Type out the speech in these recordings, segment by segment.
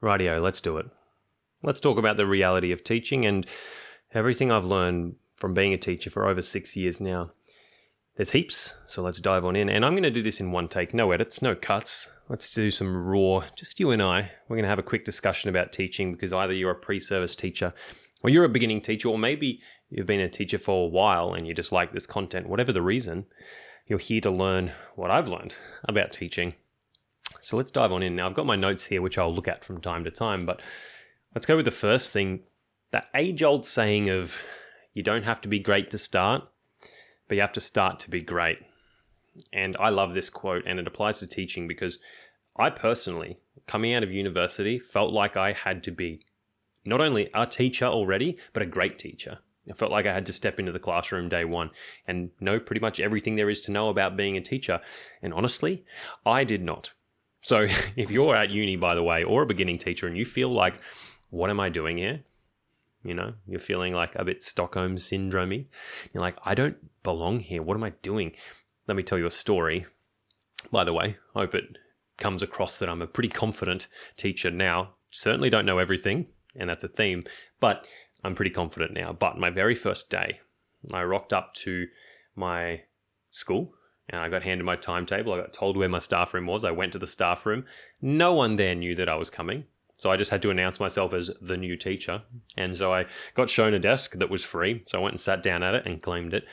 Rightio, let's do it. Let's talk about the reality of teaching and everything I've learned from being a teacher for over 6 years now. There's heaps, so let's dive on in. And I'm going to do this in one take, no edits, no cuts. Let's do some raw, just you and I. We're going to have a quick discussion about teaching because either you're a pre-service teacher or you're a beginning teacher, or maybe you've been a teacher for a while and you just like this content. Whatever the reason, you're here to learn what I've learned about teaching. So let's dive on in. Now, I've got my notes here, which I'll look at from time to time, but let's go with the first thing. That age-old saying of you don't have to be great to start, but you have to start to be great. And I love this quote, and it applies to teaching because I personally, coming out of university, felt like I had to be not only a teacher already, but a great teacher. I felt like I had to step into the classroom day one and know pretty much everything there is to know about being a teacher. And honestly, I did not. So if you're at uni, by the way, or a beginning teacher, and you feel like, what am I doing here? You know, you're feeling like a bit Stockholm syndrome-y. You're like, I don't belong here. What am I doing? Let me tell you a story. By the way, I hope it comes across that I'm a pretty confident teacher now. Certainly don't know everything, and that's a theme, but I'm pretty confident now. But my very first day, I rocked up to my school and I got handed my timetable. I got told where my staff room was. I went to the staff room. No one there knew that I was coming. So I just had to announce myself as the new teacher. And so I got shown a desk that was free. So I went and sat down at it and claimed it.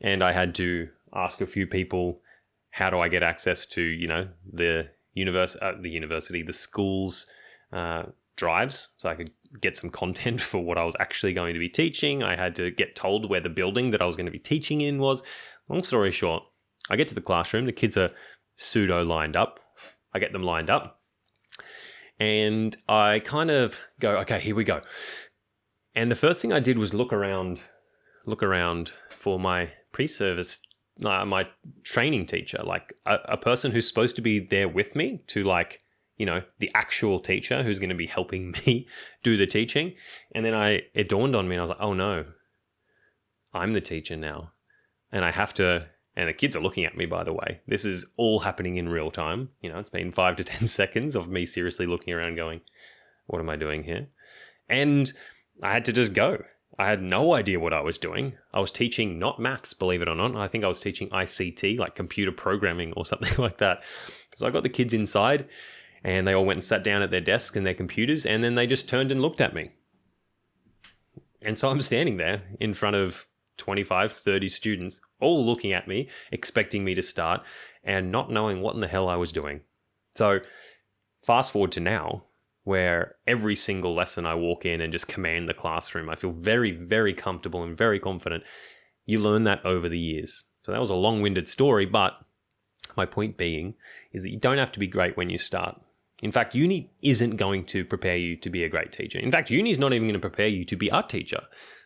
And I had to ask a few people, how do I get access to, the school's drives, so I could get some content for what I was actually going to be teaching. I had to get told where the building that I was going to be teaching in was. Long story short, I get to the classroom. The kids are pseudo lined up. I get them lined up. And I kind of go, okay, here we go. And the first thing I did was look around for my pre-service, my training teacher, like a person who's supposed to be there with me to the actual teacher who's going to be helping me do the teaching. And then it dawned on me and I was like, oh no, I'm the teacher now. And I have to, and the kids are looking at me, by the way. This is all happening in real time. It's been 5 to 10 seconds of me seriously looking around going, what am I doing here? And I had to just go. I had no idea what I was doing. I was teaching not maths, believe it or not. I think I was teaching ICT, like computer programming or something like that. So I got the kids inside and they all went and sat down at their desks and their computers, and then they just turned and looked at me. And so I'm standing there in front of 25, 30 students, all looking at me, expecting me to start, and not knowing what in the hell I was doing. So fast forward to now, where every single lesson I walk in and just command the classroom, I feel very, very comfortable and very confident. You learn that over the years. So that was a long-winded story, but my point being is that you don't have to be great when you start. In fact, uni isn't going to prepare you to be a great teacher. In fact, uni is not even going to prepare you to be a teacher.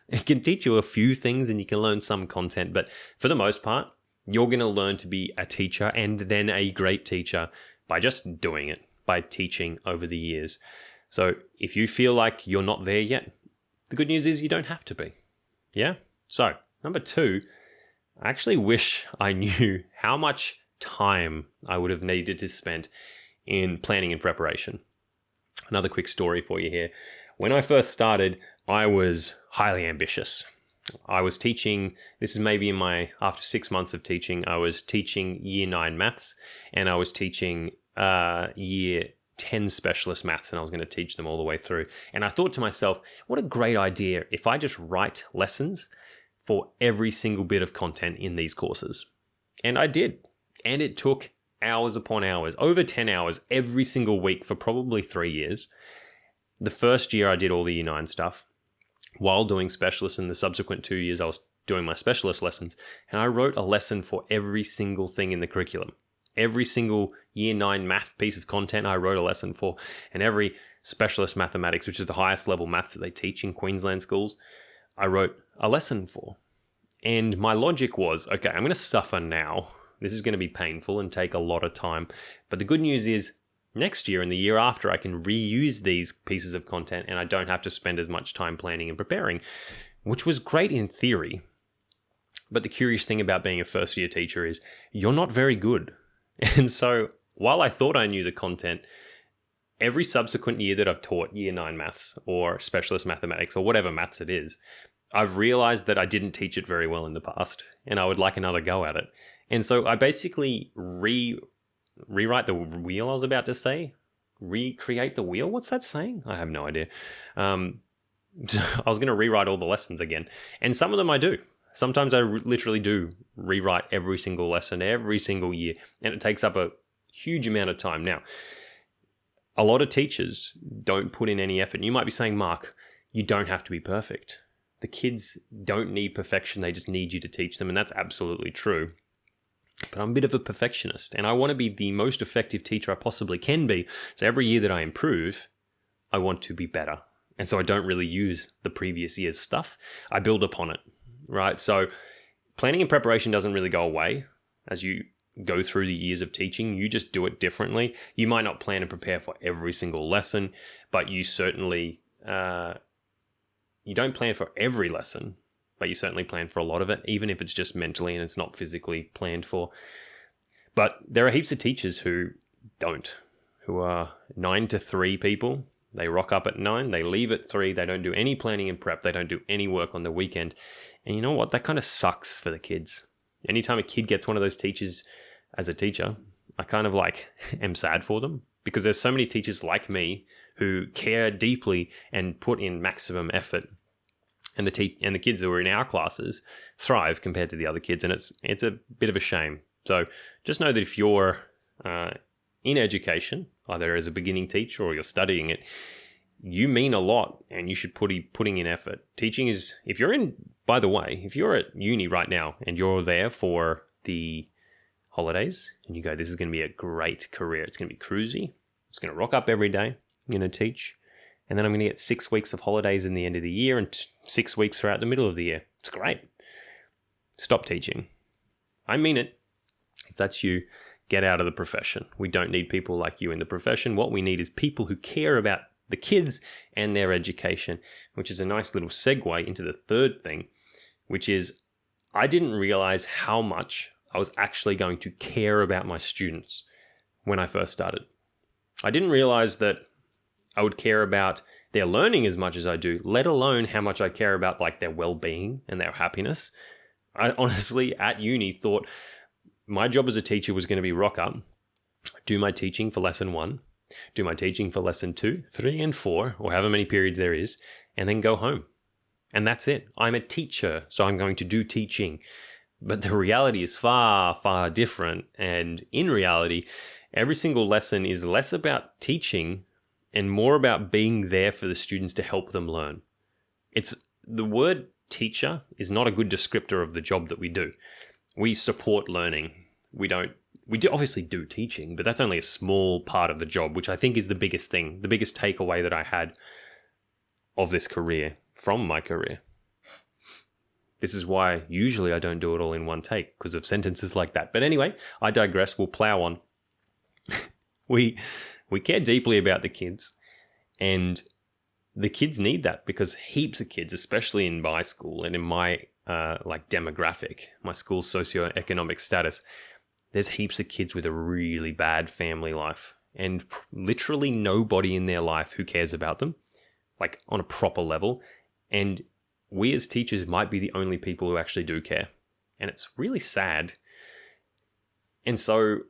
It can teach you a few things and you can learn some content, but for the most part, you're going to learn to be a teacher and then a great teacher by just doing it, by teaching over the years. So if you feel like you're not there yet, the good news is you don't have to be. Yeah? So, number 2, I actually wish I knew how much time I would have needed to spend in planning and preparation. Another quick story for you here. When I first started, I was highly ambitious. I was teaching, this is maybe after 6 months of teaching, I was teaching year 9 maths and I was teaching year 10 specialist maths, and I was going to teach them all the way through. And I thought to myself, what a great idea if I just write lessons for every single bit of content in these courses. And I did. And it took hours upon hours, over 10 hours every single week for probably 3 years. The first year I did all the year 9 stuff while doing specialists, and the subsequent 2 years I was doing my specialist lessons, and I wrote a lesson for every single thing in the curriculum. Every single year 9 math piece of content I wrote a lesson for, and every specialist mathematics, which is the highest level maths that they teach in Queensland schools, I wrote a lesson for. And my logic was, okay, I'm going to suffer now. This is going to be painful and take a lot of time. But the good news is next year and the year after, I can reuse these pieces of content and I don't have to spend as much time planning and preparing, which was great in theory. But the curious thing about being a first year teacher is you're not very good. And so while I thought I knew the content, every subsequent year that I've taught year 9 maths or specialist mathematics or whatever maths it is, I've realized that I didn't teach it very well in the past and I would like another go at it. And so I basically rewrite the wheel I was about to say. Recreate the wheel? What's that saying? I have no idea. I was going to rewrite all the lessons again. And some of them I do. Sometimes I literally do rewrite every single lesson, every single year. And it takes up a huge amount of time. Now, a lot of teachers don't put in any effort. You might be saying, Mark, you don't have to be perfect. The kids don't need perfection. They just need you to teach them. And that's absolutely true. But I'm a bit of a perfectionist and I want to be the most effective teacher I possibly can be. So every year that I improve, I want to be better. And so I don't really use the previous year's stuff. I build upon it, right? So planning and preparation doesn't really go away as you go through the years of teaching. You just do it differently. You might not plan and prepare for every single lesson, but you certainly, you don't plan for every lesson, but you certainly plan for a lot of it, even if it's just mentally and it's not physically planned for. But there are heaps of teachers who don't, who are 9 to 3 people. They rock up at 9, they leave at 3, they don't do any planning and prep, they don't do any work on the weekend. And you know what? That kind of sucks for the kids. Anytime a kid gets one of those teachers as a teacher, I kind of am sad for them because there's so many teachers like me who care deeply and put in maximum effort. And the kids who are in our classes thrive compared to the other kids, and it's a bit of a shame. So just know that if you're in education, either as a beginning teacher or you're studying it, you mean a lot, and you should putting in effort. Teaching is, if you're at uni right now and you're there for the holidays, and you go, this is going to be a great career. It's going to be cruisy. It's going to rock up every day. I'm going to teach. And then I'm going to get 6 weeks of holidays in the end of the year and 6 weeks throughout the middle of the year. It's great. Stop teaching. I mean it. If that's you, get out of the profession. We don't need people like you in the profession. What we need is people who care about the kids and their education, which is a nice little segue into the third thing, which is I didn't realize how much I was actually going to care about my students when I first started. I didn't realize that I would care about their learning as much as I do, let alone how much I care about their well-being and their happiness. I honestly, at uni, thought my job as a teacher was going to be rock up, do my teaching for lesson 1, do my teaching for lesson 2, 3, and 4, or however many periods there is, and then go home. And that's it. I'm a teacher, so I'm going to do teaching. But the reality is far, far different. And in reality, every single lesson is less about teaching and more about being there for the students to help them learn. The word teacher is not a good descriptor of the job that we do. We support learning. We obviously do teaching, but that's only a small part of the job, which I think is the biggest thing, the biggest takeaway that I had of this career, from my career. This is why usually I don't do it all in one take, because of sentences like that. But anyway, I digress. We'll plow on. We care deeply about the kids, and the kids need that because heaps of kids, especially in my school and in my demographic, my school's socioeconomic status, there's heaps of kids with a really bad family life and literally nobody in their life who cares about them, on a proper level. And we as teachers might be the only people who actually do care. And it's really sad. And so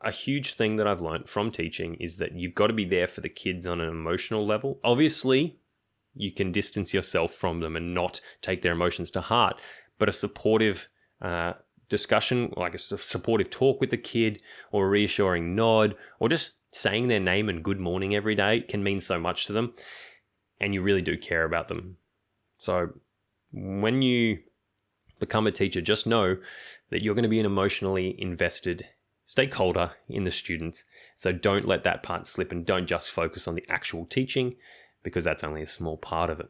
a huge thing that I've learned from teaching is that you've got to be there for the kids on an emotional level. Obviously, you can distance yourself from them and not take their emotions to heart, but a supportive discussion, like a supportive talk with the kid, or a reassuring nod, or just saying their name and good morning every day can mean so much to them, and you really do care about them. So when you become a teacher, just know that you're going to be an emotionally invested stakeholder in the students. So don't let that part slip, and don't just focus on the actual teaching, because that's only a small part of it.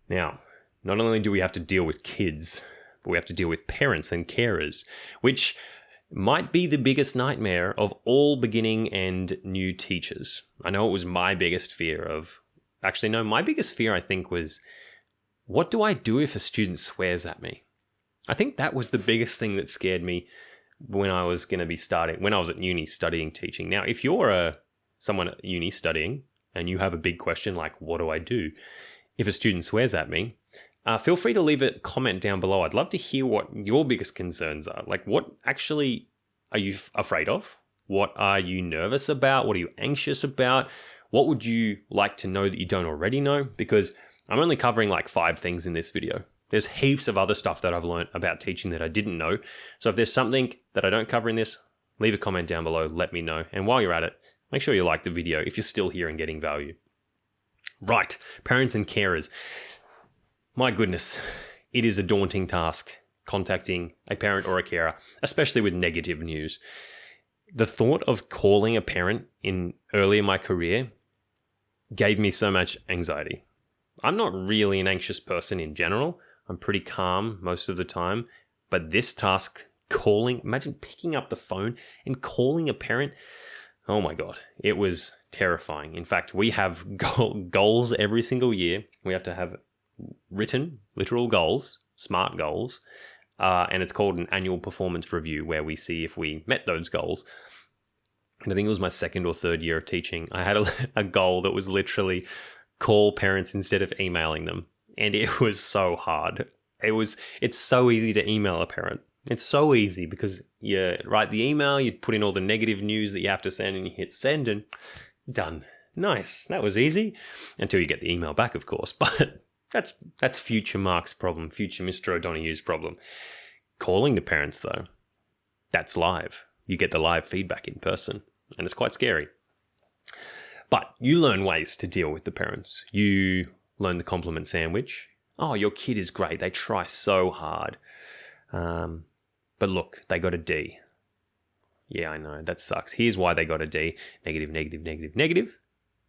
Now, not only do we have to deal with kids, but we have to deal with parents and carers, which might be the biggest nightmare of all beginning and new teachers. I know it was my biggest fear my biggest fear I think was, what do I do if a student swears at me? I think that was the biggest thing that scared me when I was at uni studying teaching. Now, if you're someone at uni studying and you have a big question like, what do I do if a student swears at me? Feel free to leave a comment down below. I'd love to hear what your biggest concerns are. Like, what actually are you afraid of? What are you nervous about? What are you anxious about? What would you like to know that you don't already know? Because I'm only covering like 5 things in this video. There's heaps of other stuff that I've learned about teaching that I didn't know. So if there's something that I don't cover in this, leave a comment down below, let me know. And while you're at it, make sure you like the video if you're still here and getting value. Right, parents and carers. My goodness, it is a daunting task contacting a parent or a carer, especially with negative news. The thought of calling a parent early in my career gave me so much anxiety. I'm not really an anxious person in general. I'm pretty calm most of the time. But this task, imagine picking up the phone and calling a parent. Oh my God, it was terrifying. In fact, we have goals every single year. We have to have written, literal goals, SMART goals. And it's called an annual performance review where we see if we met those goals. And I think it was my 2nd or 3rd year of teaching. I had a goal that was literally call parents instead of emailing them. And it was so hard. It's so easy to email a parent. It's so easy because you write the email, you put in all the negative news that you have to send and you hit send and done. Nice. That was easy. Until you get the email back, of course. But that's future Mark's problem, future Mr. O'Donoghue's problem. Calling the parents, though, that's live. You get the live feedback in person, and it's quite scary. But you learn ways to deal with the parents. You learn the compliment sandwich. Oh, your kid is great. They try so hard. But look, they got a D. Yeah, I know. That sucks. Here's why they got a D. Negative, negative, negative, negative.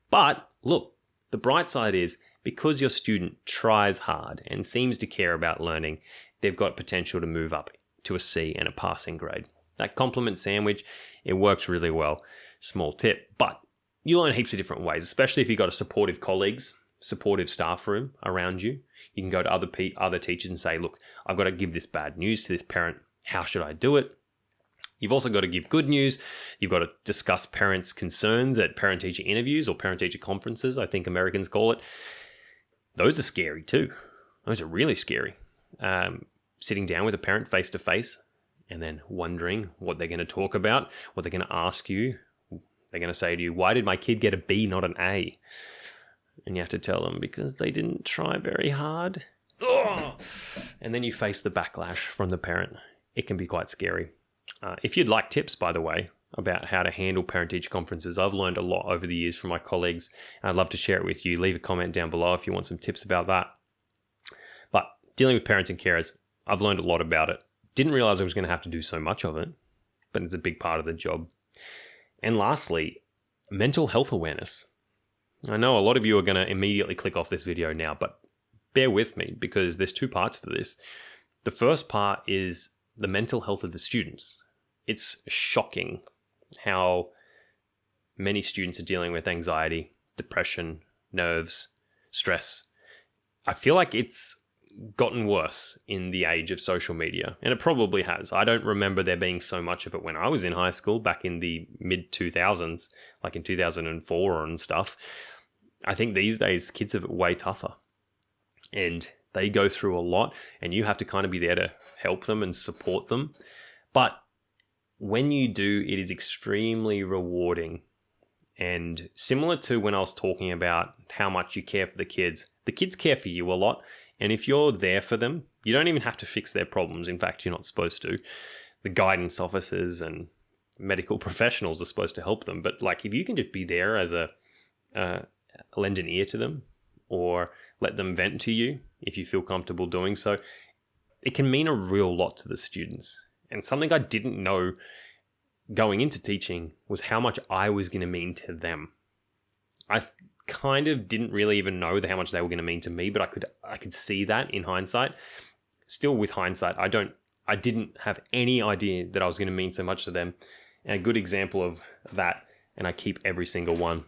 But look, the bright side is because your student tries hard and seems to care about learning, they've got potential to move up to a C and a passing grade. That compliment sandwich, it works really well. Small tip, but you learn heaps of different ways, especially if you've got a supportive colleagues, supportive staff room around you. You can go to other teachers and say, look, I've got to give this bad news to this parent. How should I do it? You've also got to give good news. You've got to discuss parents' concerns at parent-teacher interviews or parent-teacher conferences, I think Americans call it. Those are scary too. Those are really scary. Sitting down with a parent face-to-face and then wondering what they're going to talk about, what they're going to ask you. They're going to say to you, why did my kid get a B, not an A? And you have to tell them, because they didn't try very hard. Ugh! And then you face the backlash from the parent. It can be quite scary. If you'd like tips, by the way, about how to handle parent-teacher conferences, I've learned a lot over the years from my colleagues. And I'd love to share it with you. Leave a comment down below if you want some tips about that. But dealing with parents and carers, I've learned a lot about it. Didn't realize I was going to have to do so much of it, but it's a big part of the job. And lastly, mental health awareness. I know a lot of you are going to immediately click off this video now, but bear with me because there's 2 parts to this. The first part is the mental health of the students. It's shocking how many students are dealing with anxiety, depression, nerves, stress. I feel like it's gotten worse in the age of social media, and it probably has. I don't remember there being so much of it when I was in high school back in the mid-2000s, like in 2004 and stuff. I think these days kids are way tougher and they go through a lot, and you have to kind of be there to help them and support them. But when you do, it is extremely rewarding. And similar to when I was talking about how much you care for the kids care for you a lot. And if you're there for them, you don't even have to fix their problems. In fact, you're not supposed to. The guidance officers and medical professionals are supposed to help them. But like, if you can just be there as lend an ear to them or let them vent to you if you feel comfortable doing so, it can mean a real lot to the students. And something I didn't know going into teaching was how much I was going to mean to them. I kind of didn't really even know how much they were going to mean to me, but I could see that in hindsight. Still, with hindsight, I didn't have any idea that I was going to mean so much to them. And a good example of that, and I keep every single one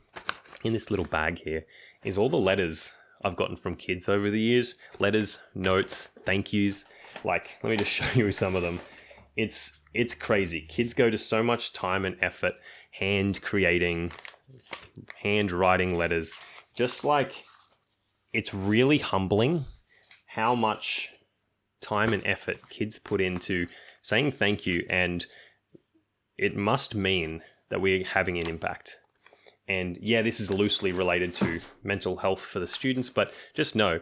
in this little bag here, is all the letters I've gotten from kids over the years. Letters, notes, thank yous. Like, let me just show you some of them. It's It's crazy. Kids go to so much time and effort hand creating, hand writing letters. Just like, it's really humbling how much time and effort kids put into saying thank you, and it must mean that we're having an impact. And yeah, this is loosely related to mental health for the students, but just know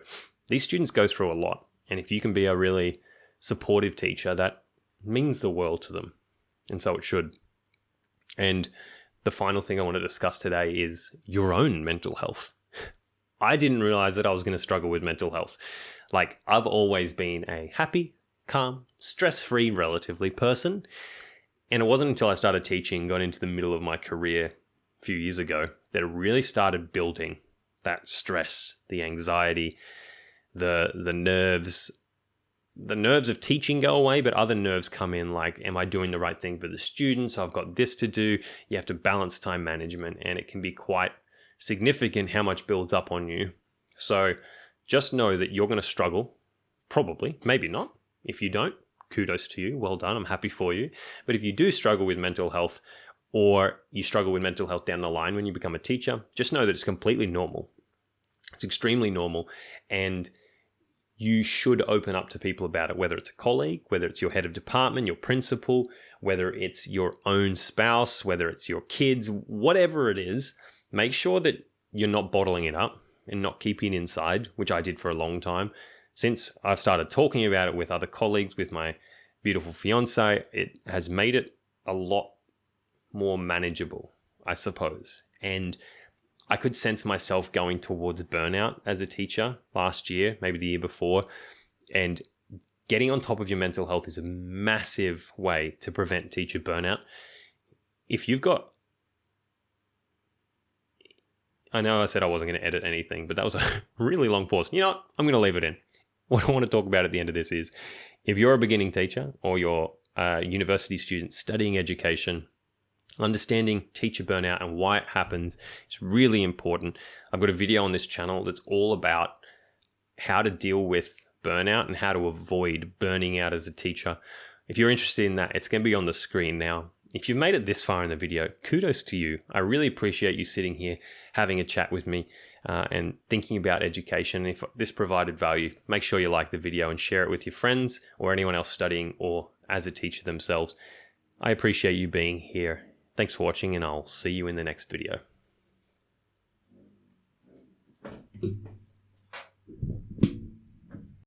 these students go through a lot. And if you can be a really supportive teacher, that means the world to them. And so it should. And the final thing I want to discuss today is your own mental health. I didn't realize that I was going to struggle with mental health. Like, I've always been a happy, calm, stress-free, relatively person. And it wasn't until I started teaching, got into the middle of my career a few years ago, that it really started building that stress, the anxiety, the nerves. The nerves of teaching go away, but other nerves come in, like, am I doing the right thing for the students? I've got this to do. You have to balance time management, and it can be quite significant how much builds up on you. So just know that you're going to struggle, probably, maybe not. If you don't, kudos to you. Well done. I'm happy for you. But if you do struggle with mental health, or you struggle with mental health down the line when you become a teacher, just know that it's completely normal. It's extremely normal. And you should open up to people about it, whether it's a colleague, whether it's your head of department, your principal, whether it's your own spouse, whether it's your kids, whatever it is. Make sure that you're not bottling it up and not keeping it inside, which I did for a long time. Since I've started talking about it with other colleagues, with my beautiful fiance, it has made it a lot more manageable, I suppose. And I could sense myself going towards burnout as a teacher last year, maybe the year before. And getting on top of your mental health is a massive way to prevent teacher burnout. If you've got, I know I said I wasn't going to edit anything, but that was a really long pause. You know what? I'm going to leave it in. What I want to talk about at the end of this is, if you're a beginning teacher or you're a university student studying education, understanding teacher burnout and why it happens is really important. I've got a video on this channel that's all about how to deal with burnout and how to avoid burning out as a teacher. If you're interested in that, it's going to be on the screen now. If you've made it this far in the video, kudos to you. I really appreciate you sitting here, having a chat with me, and thinking about education. If this provided value, make sure you like the video and share it with your friends or anyone else studying or as a teacher themselves. I appreciate you being here. Thanks for watching, and I'll see you in the next video.